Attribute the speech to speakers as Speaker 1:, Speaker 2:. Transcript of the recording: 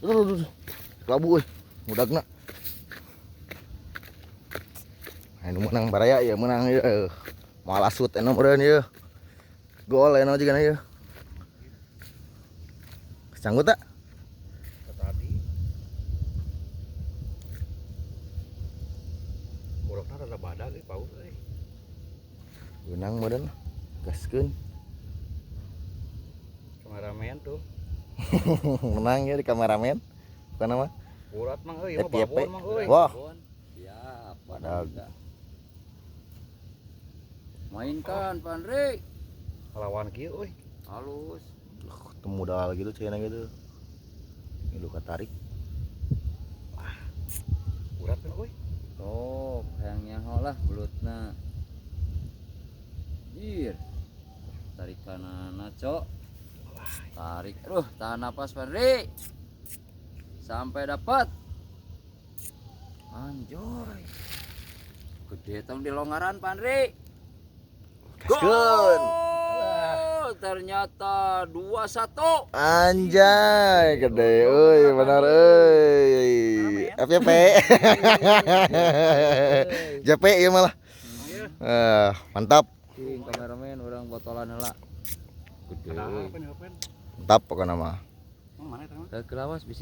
Speaker 1: Aduh. Kelabu euy. Mudagna. Anu menang baraya ya menang ieu. Moal asut enom meureun ieu. Gol enom juga ieu. Sanggut tak?
Speaker 2: Tadi. Borokna rada badag euy paus euy.
Speaker 1: Benang meureun. Gaskeun.
Speaker 2: Kameramen tuh.
Speaker 1: Menang ya di kameramen. Bukan nama?
Speaker 2: Urat mang euy, mah
Speaker 1: FYP.
Speaker 2: babon mang euy.
Speaker 1: Wah.
Speaker 3: Siap,
Speaker 1: Badag.
Speaker 3: Mainkan, Pandri.
Speaker 2: Lawan kieu euy.
Speaker 3: Halus.
Speaker 1: Ketemu dal gitu cenah gitu. Ini lu katarik.
Speaker 2: Urat kan euy.
Speaker 3: Oh, kayaknya lah belutna. Ir. Tarik kanan, Cok. Tarik, tahan napas, Pandri. Sampai dapat. Anjoy. Gede tong di longgaran, Pandri.
Speaker 1: Gaskeun.
Speaker 3: Ternyata 2-1.
Speaker 1: Anjay, gede euy, benar euy. FYP. JP ieu malah. Mantap.
Speaker 3: King kameramen orang botolan heula. Gede.
Speaker 2: Kenapa nih, Pen?
Speaker 1: Mantap pokoknya mah.
Speaker 2: Mana eta mah?
Speaker 3: Kelawas bisa